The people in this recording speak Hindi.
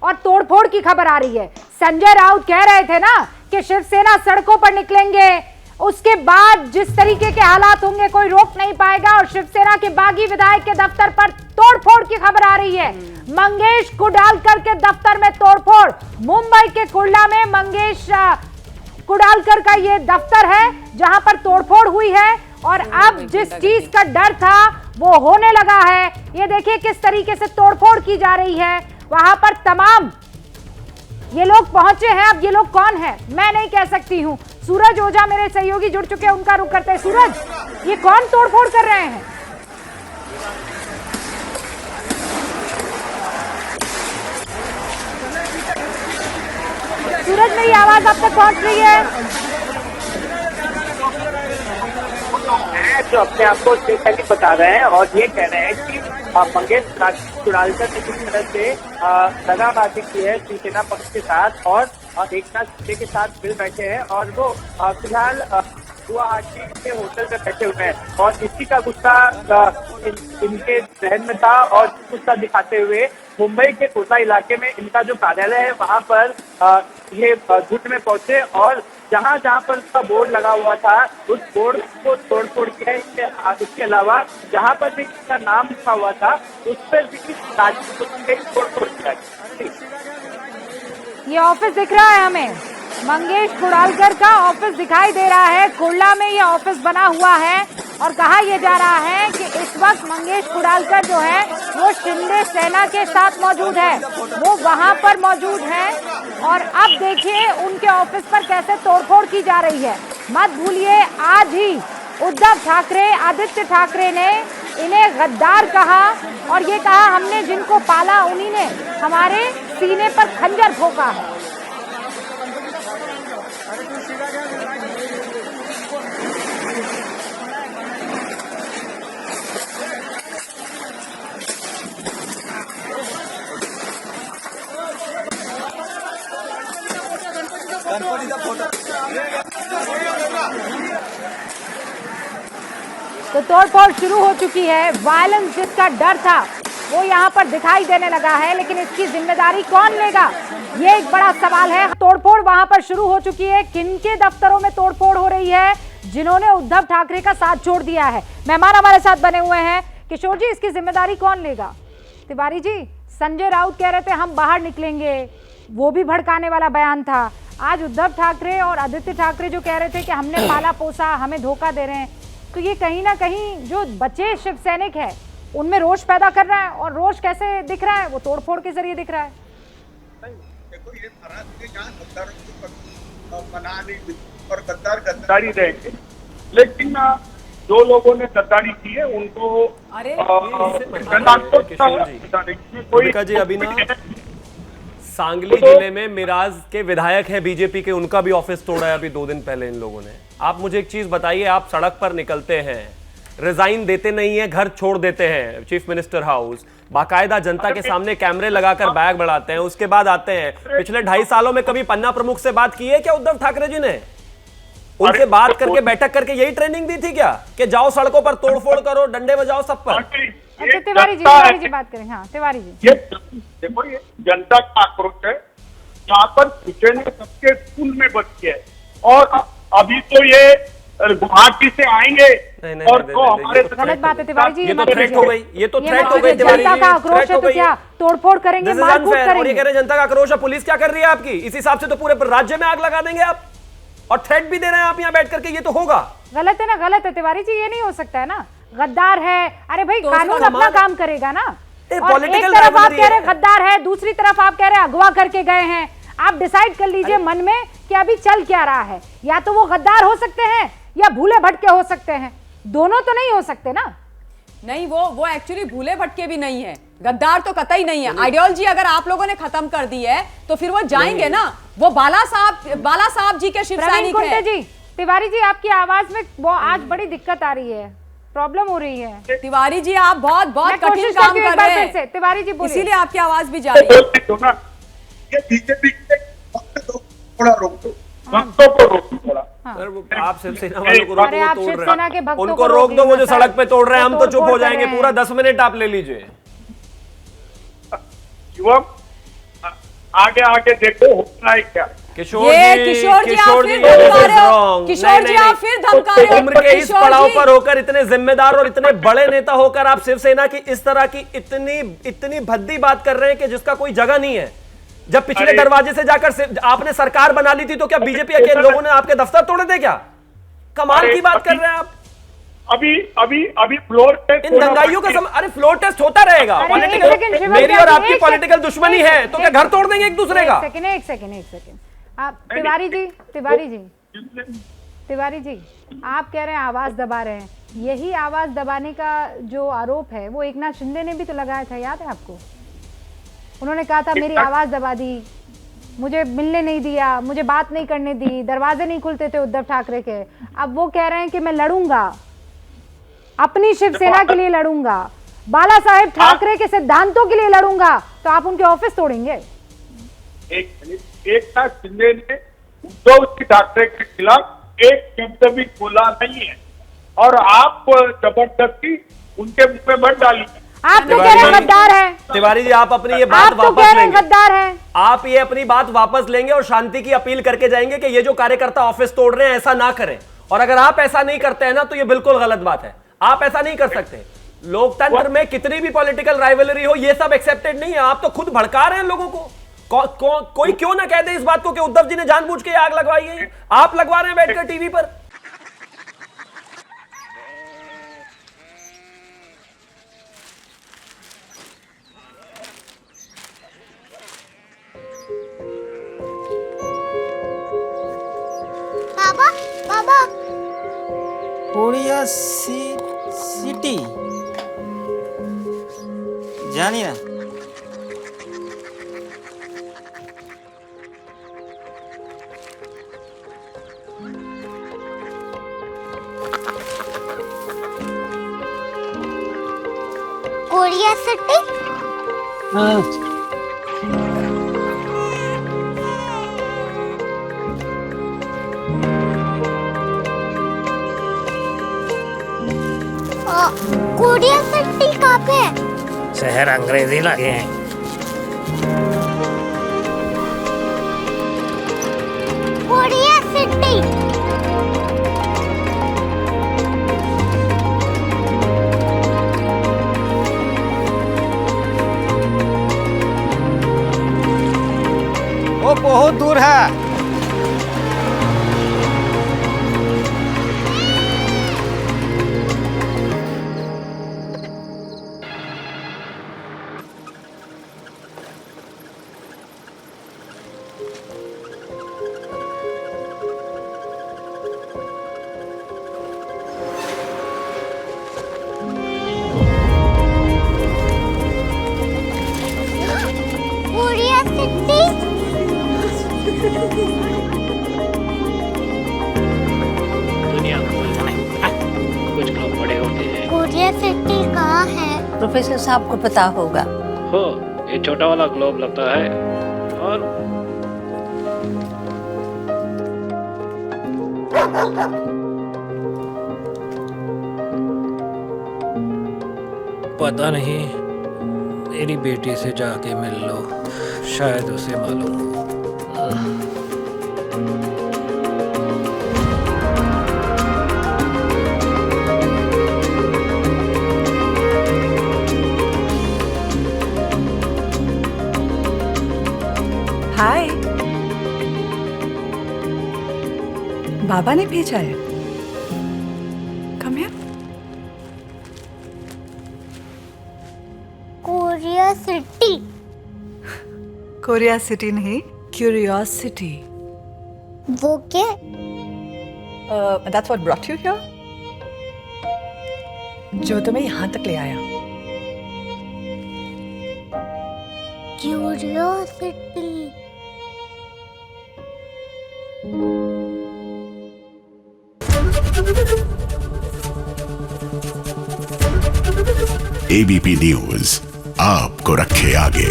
और तोड़फोड़ की खबर आ रही है। संजय राउत कह रहे थे ना कि शिवसेना सड़कों पर निकलेंगे, उसके बाद जिस तरीके के हालात होंगे कोई रोक नहीं पाएगा, और शिवसेना के बागी विधायक के दफ्तर पर तोड़फोड़ की खबर आ रही है। मंगेश कुडालकर के दफ्तर में तोड़फोड़, मुंबई के कुर्ला में मंगेश कुडालकर का ये दफ्तर है जहां पर तोड़फोड़ हुई है, और अब जिस चीज का डर था वो होने लगा है। ये देखिए किस तरीके से तोड़फोड़ की जा रही है। वहां पर तमाम ये लोग पहुंचे हैं। अब ये लोग कौन है मैं नहीं कह सकती हूं। सूरज ओझा मेरे सहयोगी जुड़ चुके हैं, उनका रुख करते हैं। सूरज, ये कौन तोड़फोड़ कर रहे हैं? सूरज, मेरी आवाज अब तक पहुंच रही है? जो अपने आप को स्पेशली बता रहे हैं और ये कह रहे हैं कि मंगेश कुडालकर ने किस तरह से दगाबाजी की है शिवसेना पक्ष के साथ, और एकनाथ शिंदे के साथ मिल बैठे हैं, और वो फिलहाल गुवाहाटी के होटल में बैठे हुए हैं, और इसी का गुस्सा इनके जहन में था, और गुस्सा दिखाते हुए मुंबई के कोटा इलाके में इनका जो कार्यालय है वहां पर ये झुंड में पहुंचे, और जहां जहां पर उसका बोर्ड लगा हुआ था उस बोर्ड को तोड़-फोड़ किया। इसके अलावा जहां पर भी इसका नाम लिखा हुआ था उस पर भी तोड़-फोड़ किया। ये ऑफिस दिख रहा है हमें, मंगेश कुडालकर का ऑफिस दिखाई दे रहा है। कुर्ला में ये ऑफिस बना हुआ है, और कहा यह जा रहा है कि इस वक्त मंगेश कुडालकर जो है वो शिंदे सेना के साथ मौजूद है, वो वहां पर मौजूद है। और अब देखिए उनके ऑफिस पर कैसे तोड़फोड़ की जा रही है। मत भूलिए आज ही उद्धव ठाकरे, आदित्य ठाकरे ने इन्हें गद्दार कहा, और ये कहा हमने जिनको पाला उन्हीं ने हमारे सीने पर खंजर ठोका है। तो तोड़फोड़ शुरू हो चुकी है। वायलेंस जिसका डर था वो यहाँ पर दिखाई देने लगा है, लेकिन इसकी जिम्मेदारी कौन लेगा ये एक बड़ा सवाल है। तोड़फोड़ वहां पर शुरू हो चुकी है। किनके दफ्तरों में तोड़फोड़ हो रही है? जिन्होंने उद्धव ठाकरे का साथ छोड़ दिया है। मेहमान हमारे साथ बने हुए हैं। किशोर जी, इसकी जिम्मेदारी कौन लेगा? तिवारी जी, संजय राउत कह रहे थे हम बाहर निकलेंगे, वो भी भड़काने वाला बयान था। आज उद्धव ठाकरे और आदित्य ठाकरे जो कह रहे थे कि हमने पाला पोसा, हमें धोखा दे रहे हैं, तो ये कहीं ना कहीं जो बचे शिव सैनिक है उनमें रोष पैदा कर रहा है। और रोष कैसे दिख रहा है? वो तोड़फोड़ के जरिए दिख रहा है। देखो, ये महाराष्ट्र के यहाँ गद्दारों को मना नहीं और गद्दार गद्दारी रहेंगे, लेकिन जो लोगों ने गद्दारी की है उनको जी अभी ना सांगली जिले में मिराज के विधायक हैं बीजेपी के, उनका भी ऑफिस तोड़ा है अभी 2 दिन पहले इन लोगों ने। आप मुझे एक चीज बताइए, आप सड़क पर निकलते हैं, रिजाइन देते नहीं है, घर छोड़ देते हैं चीफ मिनिस्टर हाउस, बाकायदा जनता के सामने कैमरे लगाकर बैग बढ़ाते हैं, उसके बाद आते हैं। पिछले 2.5 सालों में कभी पन्ना प्रमुख से बात की है क्या उद्धव ठाकरे जी ने? उनसे बात करके बैठक करके यही ट्रेनिंग दी थी क्या कि जाओ सड़कों पर तोड़फोड़ करो, डंडे बजाओ सब पर? अच्छा तिवारी जी बात करें। हाँ तिवारी जी, ये देखो, ये जनता का आक्रोश है। यहाँ पर शिवसेना सबके स्कूल में बच्चे है, और अभी तो ये गुवाहाटी से आएंगे और तो हमारे गलत बात है तिवारी जी। ये तो थ्रेट हो गई, ये तो थ्रेट हो गई तिवारी जी। जनता का आक्रोश है तो क्या तोड़फोड़ करेंगे, मारकूट करेंगे? और ये कह रहे जनता का आक्रोश है, पुलिस क्या कर रही है आपकी? इस हिसाब से तो पूरे राज्य में आग लगा देंगे आप, और थ्रेट भी दे रहे हैं आप यहाँ बैठ करके। ये तो होगा, गलत है ना? गलत है तिवारी जी, ये नहीं हो सकता है ना। गद्दार है, अरे भाई तो कानून अपना काम करेगा ना। और एक पॉलिटिकल तरफ आप कह रहे गद्दार है, दूसरी तरफ आप कह रहे अगवा करके गए हैं। आप डिसाइड कर लीजिए मन में कि अभी चल क्या रहा है। या तो वो गद्दार हो सकते हैं या भूले भटके हो सकते हैं, दोनों तो नहीं हो सकते ना। नहीं, वो एक्चुअली भूले भटके भी नहीं है, गद्दार तो कतई नहीं है। आइडियोलॉजी अगर आप लोगों ने खत्म कर दी है तो फिर वो जाएंगे ना। वो बाला साहब जी के शिव सैनिक हैं। जी, तिवारी जी आपकी आवाज में वो आज बड़ी दिक्कत आ रही है, प्रॉब्लम हो रही है। तिवारी जी आप बहुत कठिन काम कर रहे हैं। तिवारी जी बोलिए, इसीलिए आपकी आवाज भी जा रही है। ये बीजेपी के थोड़ा रोक दो, भक्तों को रोक दो थोड़ा। आप शिवसेना वालों को रोक दो, आप तोड़ शिवसेना रहे के हैं, भक्तों उनको को रोक दो। वो जो सड़क पे तोड़ रहे हैं, हम तो चुप हो जाएंगे। पूरा 10 मिनट आप ले लीजिए। शिवम, आगे आगे देखो होना है क्या। किशोर ये जी, किशोर जी आप फिर this धमका is रहे हो। wrong. किशोर जी आप फिर धमका रहे हो। उम्र के इस किशोर पड़ाव जी। पर होकर इतने जिम्मेदार और इतने बड़े नेता होकर आप शिवसेना की इस तरह की इतनी भद्दी बात कर रहे हैं कि जिसका कोई जगह नहीं है। जब पिछले अरे- दरवाजे से जाकर आपने सरकार बना ली थी तो क्या बीजेपी के लोगों ने आपके दफ्तर तोड़े थे क्या? कमाल अरे की बात कर अभी- रहे हैं आप। अभी फ्लोर टेस्ट इन दंगाइयों का अरे फ्लोर टेस्ट होता रहेगा। अरे एक पॉलिटिकल सेकंड, शिवम मेरी और जी, आपकी एक पॉलिटिकल सेकंड, दुश्मनी एक है सेकंड, तो क्या घर तोड़ देंगे एक दूसरे का? एक सेकंड आप तिवारी जी आप कह रहे हैं आवाज दबा रहे हैं। यही आवाज दबाने का जो आरोप है वो एकनाथ शिंदे ने भी तो लगाया था, याद है आपको? उन्होंने कहा था मेरी आवाज दबा दी, मुझे मिलने नहीं दिया, मुझे बात नहीं करने दी, दरवाजे नहीं खुलते थे उद्धव ठाकरे के। अब वो कह रहे हैं कि मैं लड़ूंगा, अपनी शिवसेना के लिए लड़ूंगा, बाला साहेब ठाकरे के सिद्धांतों के लिए लड़ूंगा, तो आप उनके ऑफिस तोड़ेंगे? एक नाथ शिंदे ने उद्धव ठाकरे के खिलाफ एक शब्द भी बोला नहीं है और आप जबरदस्ती उनके मुंह में मत डालिए। आप तो कह रहे हैं गद्दार है, तिवारी जी आप अपनी ये बात आप तो कह वापस रहे हैं लेंगे। गद्दार है। आप ये अपनी बात वापस लेंगे और शांति की अपील करके जाएंगे कि ये जो कार्यकर्ता ऑफिस तोड़ रहे हैं ऐसा ना करें। और अगर आप ऐसा नहीं करते हैं ना तो ये बिल्कुल गलत बात है। आप ऐसा नहीं कर सकते। लोकतंत्र में कितनी भी पॉलिटिकल राइवलरी हो ये सब एक्सेप्टेड नहीं है। आप तो खुद भड़का रहे हैं लोगों को। कोई क्यों ना कह दे इस बात को कि उद्धव जी ने जानबूझ के आग लगवाई है। आप लगवा रहे हैं बैठकर टीवी पर। बाबा कोरिया सिटी जानी ना कोरिया सिटी कोरिया सिटी कहाँ पे है? शहर अंग्रेजी लगे हैं। कोरिया सिटी वो बहुत दूर है। कोरिया सिटी दुनिया कुछ लोग बड़े होते हैं। कोरिया सिटी कहाँ है? प्रोफेसर साहब को पता होगा। हो ये छोटा वाला ग्लोब लगता है और पता नहीं, मेरी बेटी से जाके मिल लो, शायद उसे मालूम हो। हाय, बाबा ने भेजा है। Come here. Korea city Korea city नहीं, क्यूरियोसिटी। वो क्या? That's what brought you here, जो तुम्हें यहाँ तक ले आया। क्यूरियोसिटी एबीपी न्यूज आपको रखे आगे।